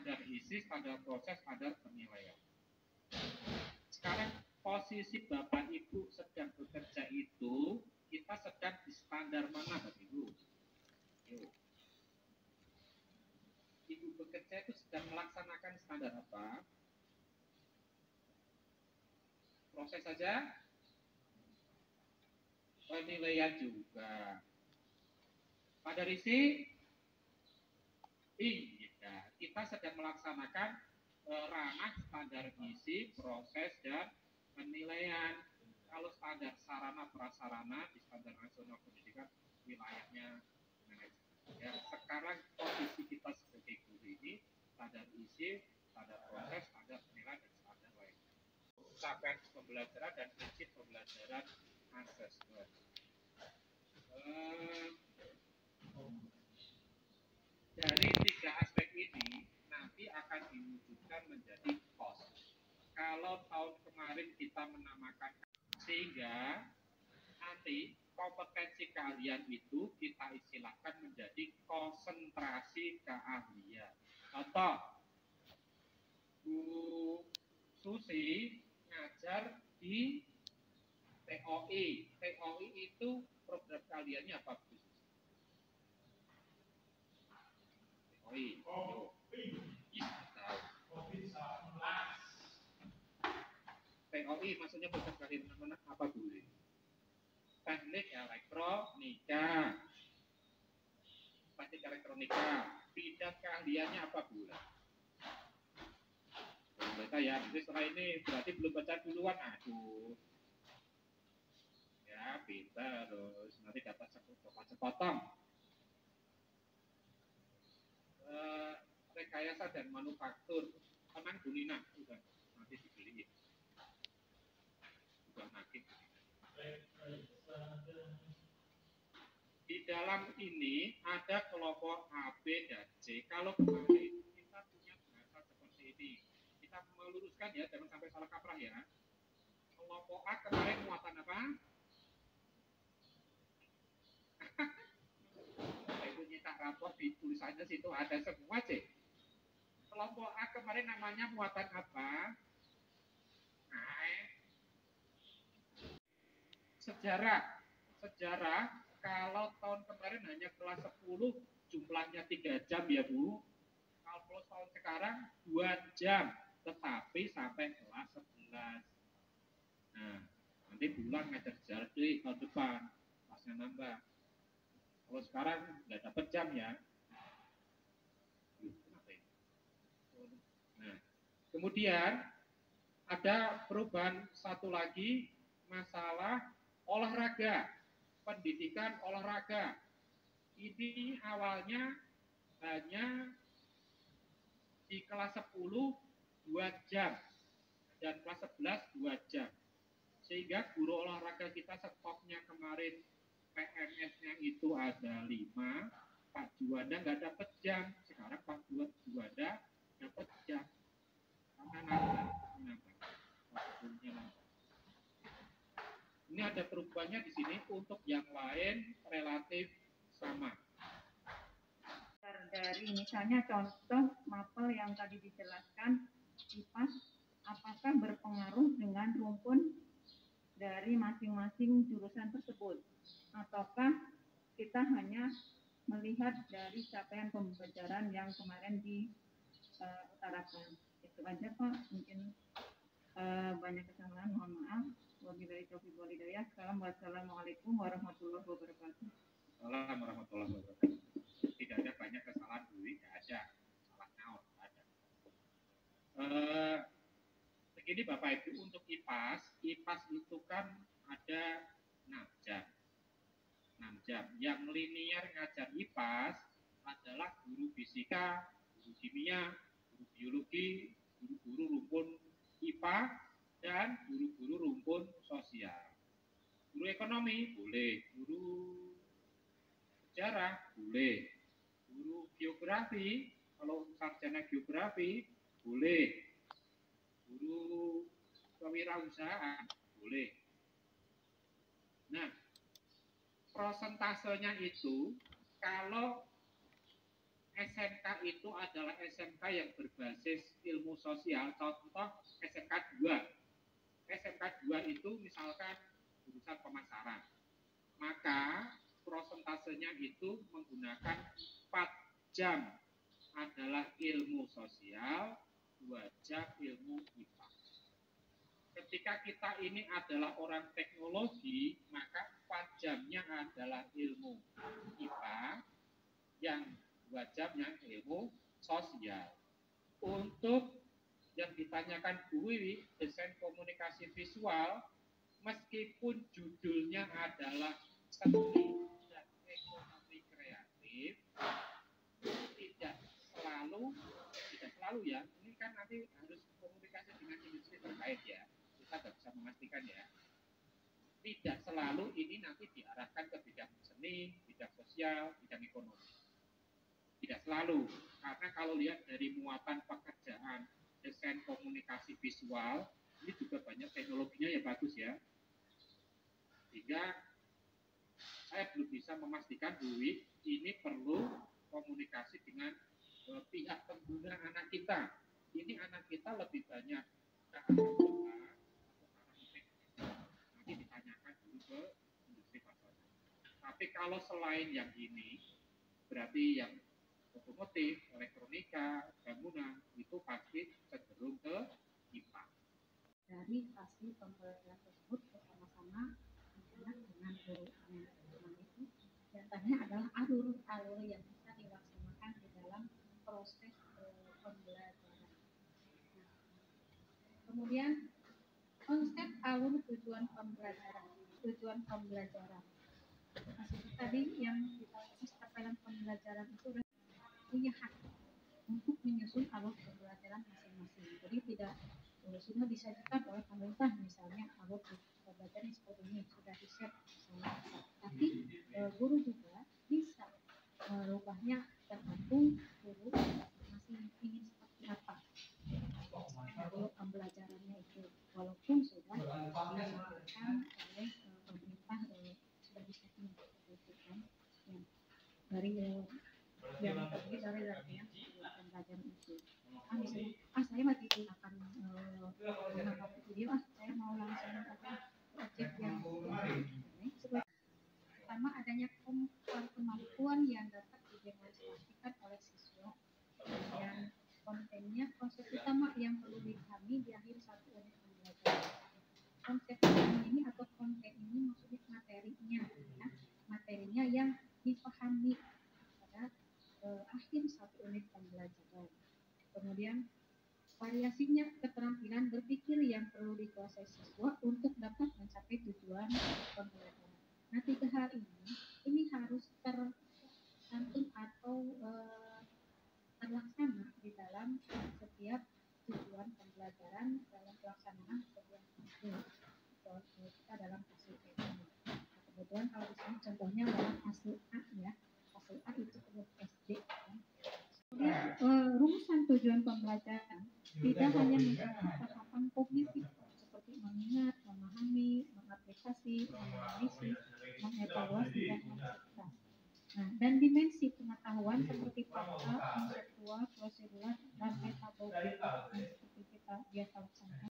standar isi, standar proses, standar penilaian. Sekarang posisi Bapak Ibu sedang bekerja itu, kita sedang di standar mana Bapak Ibu? Yuk. Ibu bekerja itu sedang melaksanakan standar apa? Proses saja? Penilaian juga. Pada isi? Iya, kita sedang melaksanakan ranah standar isi, proses, dan penilaian. Kalau standar sarana prasarana di standar nasional pendidikan wilayahnya manajemen. Ya, sekarang posisi kita sebagai guru ini standar isi, standar proses, standar penilaian, dan standar lain. Capaian pembelajaran dan prinsip pembelajaran asesmen. Dari tiga aspek ini nanti akan diwujudkan menjadi KOS. Kalau tahun kemarin kita menamakan, sehingga nanti kompetensi keahlian itu kita istilahkan menjadi konsentrasi keahlian. Contoh, Bu Susi ngajar di TOI. TOI itu program keahliannya apa, Bu Susi? TOI. TOI maksudnya program keahlian apa, Bu? Teknik elektronika. Teknik elektronika. Bidang keahliannya apa, Bu? Baca ya, jadi setelah ini berarti belum baca duluan, aduh. Ya, pintar terus nanti dapat sepotong. Rekayasa dan manufaktur, tenang Bu Nina, udah nanti dibeliin. Udah nakik. Di dalam ini ada kelompok A, B, dan C. Kalau kemarin kita punya bahasa seperti ini, kita meluruskan ya, jangan sampai salah kaprah ya. Kelompok A kemarin muatan apa? Ibu nyetak rapor di tulisannya situ ada semua C. Kelompok A kemarin namanya muatan apa? Sejarah kalau tahun kemarin hanya kelas 10 jumlahnya 3 jam ya Bu. Kalau tahun sekarang 2 jam tetapi sampai kelas 11. Nah, nanti bulan ngajar sejarah di tahun depan kelasnya nambah. Kalau sekarang nggak dapat jam ya. Nah, kemudian ada perubahan satu lagi, masalah olahraga, pendidikan olahraga. Ini awalnya hanya di kelas 10 2 jam dan kelas 11 2 jam. Sehingga guru olahraga kita stoknya kemarin PNS-nya itu ada 5, Pak Juanda nggak dapat jam. Sekarang Pak Juanda dapat jam. Karena nambah. Ini ada perubahannya di sini, untuk yang lain relatif sama. Dari misalnya contoh mapel yang tadi dijelaskan, IPAS, apakah berpengaruh dengan rumpun dari masing-masing jurusan tersebut, ataukah kita hanya melihat dari capaian pembelajaran yang kemarin diutarakan? Itu aja Pak, mungkin banyak kesalahan, mohon maaf. Wabillahi taufiq wal hidayah. Wassalamualaikum warahmatullahi wabarakatuh. Waalaikumsalam warahmatullahi wabarakatuh. Tidak ada banyak kesalahan Bu, tidak ada. Salah naon, ada. Begini Bapak Ibu, untuk IPAS itu kan ada 6 jam. 6 jam. Yang linear ngajar IPAS adalah guru fisika, guru kimia, guru biologi, guru-guru rumpun IPA, dan guru-guru rumpun sosial. Guru ekonomi boleh, guru sejarah boleh, guru geografi, kalau sarjana geografi boleh, guru kewirausahaan boleh. Nah, prosentasenya itu kalau SMK itu adalah SMK yang berbasis ilmu sosial, contoh SMK 2. SMK 2 itu misalkan jurusan pemasaran. Maka prosentasenya itu menggunakan 4 jam adalah ilmu sosial, 2 jam ilmu IPA. Ketika kita ini adalah orang teknologi, maka 4 jamnya adalah ilmu IPA, yang 2 jamnya ilmu sosial. Untuk yang ditanyakan Bu Wiwi, desain komunikasi visual, meskipun judulnya adalah seni dan ekonomi kreatif, tidak selalu ya, ini kan nanti harus komunikasi dengan industri terkait ya, kita tidak bisa memastikan ya. Tidak selalu ini nanti diarahkan ke bidang seni, bidang sosial, bidang ekonomi. Tidak selalu, karena kalau lihat dari muatan pekerjaan desain komunikasi visual, ini juga banyak teknologinya ya bagus ya. Sehingga saya belum bisa memastikan Bu Wi, ini perlu komunikasi dengan pihak pengguna anak kita. Ini anak kita lebih banyak ke arah kota atau arah teknik. Nanti ditanyakan dulu ke industri pasokan. Tapi kalau selain yang ini, berarti yang otomotif, elektronika, bangunan, itu pasti cenderung ke IPA. Dari hasil pembelajaran tersebut bersama-sama anak dengan gurunya. Itu diantaranya adalah alur yang bisa dilaksanakan di dalam proses pembelajaran. Nah, kemudian konsep alur tujuan pembelajaran. Maksudnya tadi yang kita dalam pembelajaran itu punya hak untuk menyusun alur pembelajaran masing-masing. Jadi tidak sudah disajikan oleh pemerintah misalnya alur pembelajaran seperti ini sudah di-set misalnya. Tapi guru juga bisa merubahnya tergantung guru masih ingin seperti apa alur pembelajarannya itu, walaupun sudah disediakan oleh pemerintah sudah di-setting gitu kan ya. Dari yang terdiri dari latihan pembelajaran itu. Misalnya, saya mati akan menangkap video, saya mau langsung objek yang pertama adanya kemampuan yang dapat didemonstrasikan oleh siswa. Kemudian kontennya, konsep utama yang perlu dipahami di akhir satu unit pembelajaran. Konsep utama ini atau konten ini maksudnya materinya, ya. Materinya yang dipahami pada akhir satu unit pembelajaran. Kemudian variasinya keterampilan berpikir yang perlu dikuasai siswa untuk dapat mencapai tujuan pembelajaran. Nah, 3 hal ini harus tercantum atau terlaksana di dalam setiap tujuan pembelajaran dalam pelaksanaan sebuah kasus. Kita dalam kasus ini. Kebetulan kalau di sini contohnya dalam kasus A ya. Kasus A itu huruf SD. Kan? Kemudian rumusan tujuan pembelajaran tidak hanya mencakup tahapan kognitif seperti mengingat, memahami, mengaplikasi, menganalisis, mengevaluasi dan mencerdas. Nah, dan dimensi pengetahuan seperti fakta, konseptual, prosedural, dan metodologis yang seperti kita biasa laksanakan.